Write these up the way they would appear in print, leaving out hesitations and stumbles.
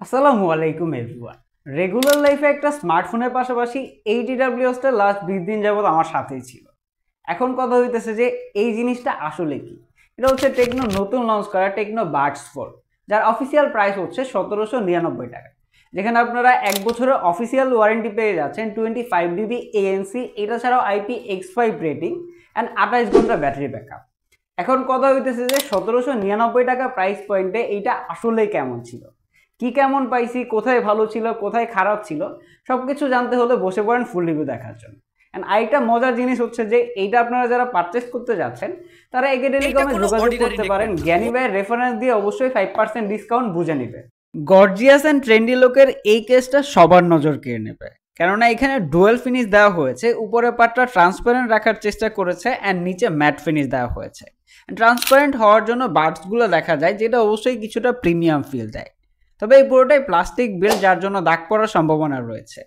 আসসালামু আলাইকুম everyone. Regular লাইফে একটা স্মার্টফোনের পাশাপাশি এই টিডাব্লিউএসটা লাস্ট 20 দিন যাবত আমার সাথেই ছিল। এখন কথা হইতেছে যে এই জিনিসটা আসলে কি। এটা হচ্ছে টেকনো নতুন লঞ্চ করা টেকনো বাডস 4, যার অফিসিয়াল প্রাইস হচ্ছে 1799 টাকা, যেখানে আপনারা 1 বছরের অফিসিয়াল ওয়ারেন্টি পেয়ে যাচ্ছেন, 25 ডিবি এএনসি, এটা ছাড়াও IP X5 রেটিং অ্যান্ড 28 ঘন্টা ব্যাটারি ব্যাকআপ। এখন কথা হইতেছে যে 1799 টাকা প্রাইস পয়েন্টে এইটা আসলে কেমন ছিল, কি কেমন পাইছি, কোথায় ভালো ছিল, কোথায় খারাপ ছিল, সবকিছু জানতে হলে বসে পড়েন ফুল রিভিউ দেখার জন্য। এন্ড আরেকটা মজার জিনিস হচ্ছে যে এইটা আপনারা যারা পারচেস করতে যাচ্ছেন তারা একে টেলিকমে যোগাযোগ করতে পারেন, জ্ঞানী ভাইয়ের রেফারেন্স দিয়ে অবশ্যই 5% ডিসকাউন্ট বুঝে নেবে। গর্জিয়াস অ্যান্ড ট্রেন্ডি লোকের এই কেসটা সবার নজর কেড়ে নেবে, কেননা এখানে ডুয়েল ফিনিশ দেওয়া হয়েছে। উপরে পার্টটা ট্রান্সপারেন্ট রাখার চেষ্টা করেছে অ্যান্ড নিচে ম্যাট ফিনিশ দেওয়া হয়েছে। ট্রান্সপারেন্ট হওয়ার জন্য বার্ডসগুলো দেখা যায়, যেটা অবশ্যই কিছুটা প্রিমিয়াম ফিল দেয়। তবে এই পুরোটাই প্লাস্টিক বিল্ড, যার জন্য দাগ পড়ার সম্ভাবনা রয়েছে।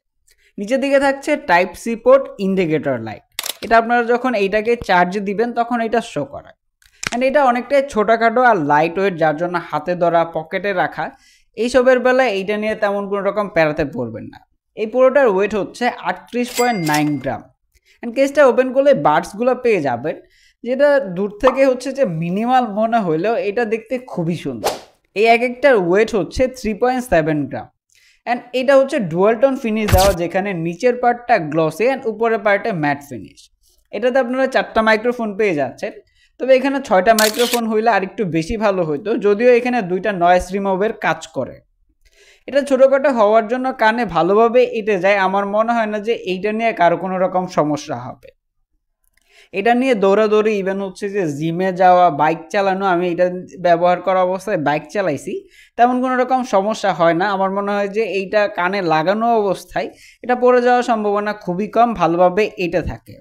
নিচের দিকে থাকছে type C port, indicator light. এটা আপনারা যখন এইটাকে চার্জ দিবেন তখন এটা শো করায়। অ্যান্ড এটা অনেকটাই ছোটোখাটো আর লাইট ওয়েট, যার জন্য হাতে ধরা, পকেটে রাখা এইসবের বেলায় এইটা নিয়ে তেমন কোনো রকম প্যারাতে পড়বেন না। এই পুরোটার ওয়েট হচ্ছে 38.9 গ্রাম। অ্যান্ড কেসটা ওপেন করলে বার্ডসগুলো পেয়ে যাবেন, যেটা দূর থেকে হচ্ছে যে মিনিমাল মনে হলেও এটা দেখতে খুবই সুন্দর। এই এক একটার ওয়েট হচ্ছে 3.7 গ্রাম। অ্যান্ড এটা হচ্ছে ডুয়াল টোন ফিনিশ দেওয়া, যেখানে নিচের পার্টটা গ্লসি অ্যান্ড উপরের পার্টটা ম্যাট ফিনিশ। এটাতে আপনারা 4টা মাইক্রোফোন পেয়ে যাচ্ছেন, তবে এখানে 6টা মাইক্রোফোন হইলে আরেকটু বেশি ভালো হইতো, যদিও এখানে 2টা নয়েজ রিমুভের কাজ করে। এটা ছোটোখাটো হওয়ার জন্য কানে ভালোভাবে এঁটে যায়। আমার মনে হয় না যে এইটা নিয়ে কারো কোনো রকম সমস্যা হবে। এটা নিয়ে দৌড়াদৌড়ি, ইভেন হচ্ছে যে জিমে যাওয়া, বাইক চালানো, আমি এটা ব্যবহার করা অবস্থায় বাইক চালাইছি, তেমন কোনো রকম সমস্যা হয় না। আমার মনে হয় যে এইটা কানে লাগানো অবস্থায় এটা পড়ে যাওয়ার সম্ভাবনা খুবই কম, ভালোভাবে এটা থাকে।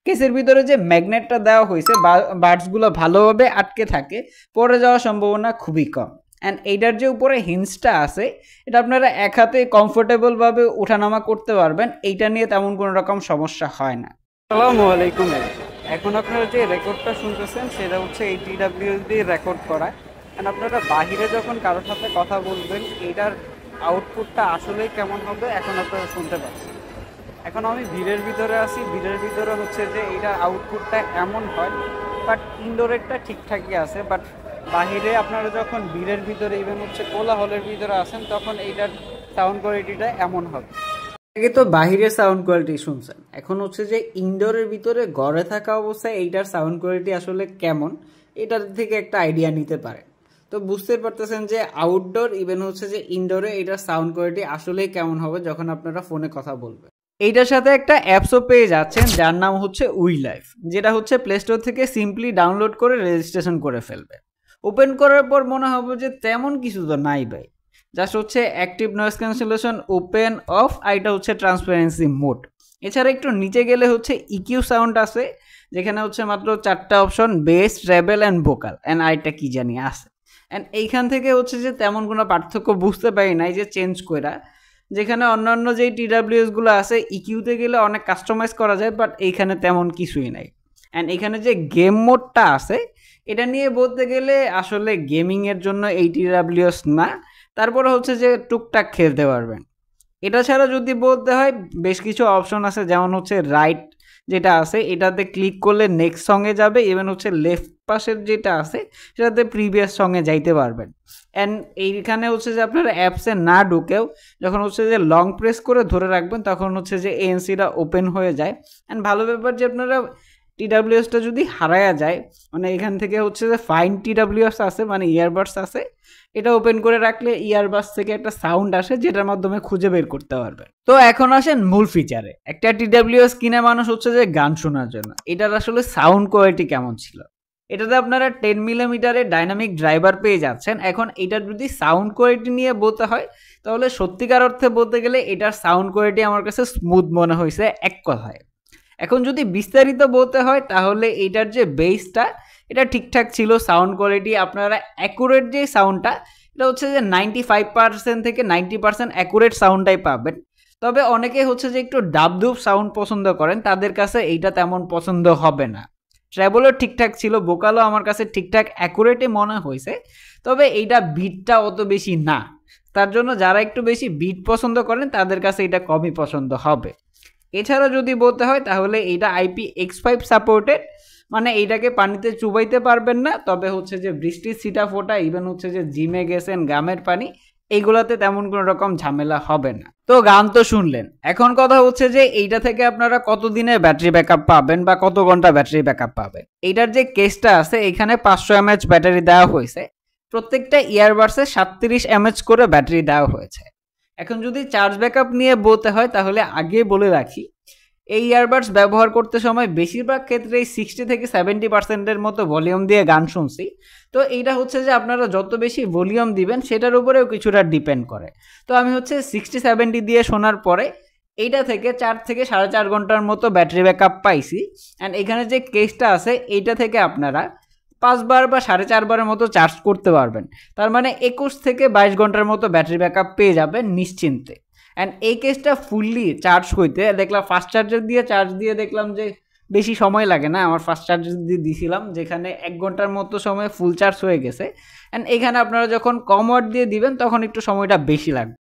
কেসের ভিতরে যে ম্যাগনেটটা দেওয়া হয়েছে, বার্ডসগুলো ভালোভাবে আটকে থাকে, পড়ে যাওয়ার সম্ভাবনা খুবই কম। অ্যান্ড এইটার যে উপরে হিন্সটা আছে, এটা আপনারা এক হাতে কমফোর্টেবলভাবে ওঠানামা করতে পারবেন, এইটা নিয়ে তেমন কোনো রকম সমস্যা হয় না। আসসালামু আলাইকুম। এখন আপনারা যে রেকর্ডটা শুনতেছেন সেটা হচ্ছে এই টিডাব্লিউএস দিয়ে রেকর্ড করা। অ্যান্ড আপনারা বাহিরে যখন কারোর সাথে কথা বলবেন এইটার আউটপুটটা আসলেই কেমন হবে এখন আপনারা শুনতে পাচ্ছেন। এখন আমি ভিড়ের ভিতরে আছি, ভিড়ের ভিতরে হচ্ছে যে এইটার আউটপুটটা এমন হয়, বাট ইনডোরেরটা ঠিকঠাকই আছে। বাট বাহিরে আপনারা যখন ভিড়ের ভিতরে, ইভেন হচ্ছে কোলাহলের ভিতরে আসেন, তখন এইটার সাউন্ড কোয়ালিটিটা এমন হবে। আগে তো বাহিরের সাউন্ড কোয়ালিটি শুনছেন, এখন হচ্ছে যে ইনডোরের ভিতরে ঘরে থাকা অবস্থায় এইটার সাউন্ড কোয়ালিটি আসলে কেমন, এটার থেকে একটা আইডিয়া নিতে পারে। তো বুঝতে পারতেছেন যে আউটডোর ইভেন হচ্ছে যে ইনডোরে এটার সাউন্ড কোয়ালিটি আসলেই কেমন হবে যখন আপনারা ফোনে কথা বলবেন। এইটার সাথে একটা অ্যাপসও পেয়ে যাচ্ছেন, যার নাম হচ্ছে উই লাইফ, যেটা হচ্ছে প্লে স্টোর থেকে সিম্পলি ডাউনলোড করে রেজিস্ট্রেশন করে ফেলবে। ওপেন করার পর মনে হবে যে তেমন কিছু তো নাই ভাই, জাস্ট হচ্ছে active noise cancellation, open of, এটা হচ্ছে ট্রান্সপারেন্সি মোড। এছাড়া একটু নিচে গেলে হচ্ছে ইকিউ সাউন্ড আছে, যেখানে হচ্ছে মাত্র 4টা option, base, treble and vocal, and আরেকটা কি জানি আছে। অ্যান্ড এইখান থেকে হচ্ছে যে তেমন কোনো পার্থক্য বুঝতে পারি নাই যে চেঞ্জ করা, যেখানে অন্যান্য যেই টিডাব্লিউএসগুলো আছে ইকিউতে গেলে অনেক কাস্টমাইজ করা যায়, বাট এইখানে তেমন কিছুই নাই। অ্যান্ড এখানে যে গেম মোডটা আছে, এটা নিয়ে বলতে গেলে আসলে গেমিংয়ের জন্য এই টিডাব্লিউএস না, তারপরে হচ্ছে যে টুকটাক খেলতে পারবেন। এটা ছাড়া যদি বলতে হয়, বেশ কিছু অপশন আছে, যেমন হচ্ছে রাইট যেটা আছে এটাতে ক্লিক করলে নেক্সট সঙ্গে যাবে, ইভেন হচ্ছে লেফট পাশের যেটা আছে সেটাতে প্রিভিয়াস সঙ্গে যাইতে পারবেন। অ্যান্ড এইখানে হচ্ছে যে আপনারা অ্যাপসে না ঢুকেও যখন হচ্ছে যে লং প্রেস করে ধরে রাখবেন, তখন হচ্ছে যে এএনসিটা ওপেন হয়ে যায়। অ্যান্ড ভালো ব্যাপার যে আপনারা টিডাব্লিউএসটা যদি হারায়া যায়, মানে এখান থেকে হচ্ছে যে ফাইন টিডাব্লিউএস আছে, মানে ইয়ারবাডস আছে, এটা ওপেন করে রাখলে ইয়ারবাডস থেকে একটা সাউন্ড আসে, যেটার মাধ্যমে খুঁজে বের করতে পারবেন। তো এখন আসেন মূল ফিচারে। একটা টিডাব্লিউএস কিনে মানুষ হচ্ছে যে গান শোনার জন্য, এটার আসলে সাউন্ড কোয়ালিটি কেমন ছিল। এটাতে আপনারা 10 মিলিমিটারের ডাইনামিক ড্রাইভার পেয়ে যাচ্ছেন। এখন এটার যদি সাউন্ড কোয়ালিটি নিয়ে বলতে হয়, তাহলে সত্যিকার অর্থে বলতে গেলে এটার সাউন্ড কোয়ালিটি আমার কাছে স্মুথ মনে হয়েছে এক কথায়। এখন যদি বিস্তারিত বলতে হয়, তাহলে এইটার যে বেসটা এটা ঠিকঠাক ছিল। সাউন্ড কোয়ালিটি আপনারা অ্যাকুরেট যে সাউন্ডটা, এটা হচ্ছে যে 95% থেকে 90% অ্যাকুরেট সাউন্ডটাই পাবেন। তবে অনেকে হচ্ছে যে একটু ডাবডুব সাউন্ড পছন্দ করেন, তাদের কাছে এইটা তেমন পছন্দ হবে না। ট্র্যাবলও ঠিকঠাক ছিল, ভোকালও আমার কাছে ঠিকঠাক অ্যাকুরেটই মনে হয়েছে, তবে এইটা বিটটা অত বেশি না। তার জন্য যারা একটু বেশি বিট পছন্দ করেন তাদের কাছে এটা কমই পছন্দ হবে। এছাড়া যদি বলতে হয় তাহলে এইটা IPX5 সাপোর্টেড, মানে এইটাকে পানিতে চুবাইতে পারবেন না, তবে হচ্ছে যে বৃষ্টির ছিটা ফোটা ইভেন হচ্ছে যে জিমে গেছেন গ্রামের পানি এইগুলাতে তেমন কোনো রকম ঝামেলা হবে না। তো গান তো শুনলেন, এখন কথা হচ্ছে যে এইটা থেকে আপনারা কতদিনের ব্যাটারি ব্যাকআপ পাবেন বা কত ঘন্টা ব্যাটারি ব্যাকআপ পাবেন। এইটার যে কেসটা আছে এখানে 500 mAh ব্যাটারি দেওয়া হয়েছে, প্রত্যেকটা ইয়ারবাডসে 37 mAh করে ব্যাটারি দেওয়া হয়েছে। এখন যদি চার্জ ব্যাকআপ নিয়ে বলতে হয় তাহলে আগে বলে রাখি, এই ইয়ারবাডস ব্যবহার করতে সময় বেশিরভাগ ক্ষেত্রেই 60 থেকে 70% মতো ভলিউম দিয়ে গান শুনছি। তো এইটা হচ্ছে যে আপনারা যত বেশি ভলিউম দিবেন সেটার উপরেও কিছুটা ডিপেন্ড করে। তো আমি হচ্ছে 60-70 দিয়ে শোনার পরে এইটা থেকে 4 থেকে 4.5 ঘন্টার মতো ব্যাটারি ব্যাকআপ পাইছি। অ্যান্ড এখানে যে কেসটা আছে এইটা থেকে আপনারা 5 বার বা 4.5 বারের মতো চার্জ করতে পারবেন। তার মানে 21 থেকে 22 ঘন্টার মতো ব্যাটারি ব্যাকআপ পেয়ে যাবেন নিশ্চিন্তে। অ্যান্ড এই কেসটা ফুললি চার্জ হইতে দেখলাম ফাস্ট চার্জার দিয়ে চার্জ দিয়ে দেখলাম যে বেশি সময় লাগে না। আমার ফাস্ট চার্জার দিয়ে দিয়েছিলাম যেখানে 1 ঘন্টার মতো সময় ফুল চার্জ হয়ে গেছে। অ্যান্ড এখানে আপনারা যখন কম ওয়াট দিয়ে দিবেন তখন একটু সময়টা বেশি লাগবে।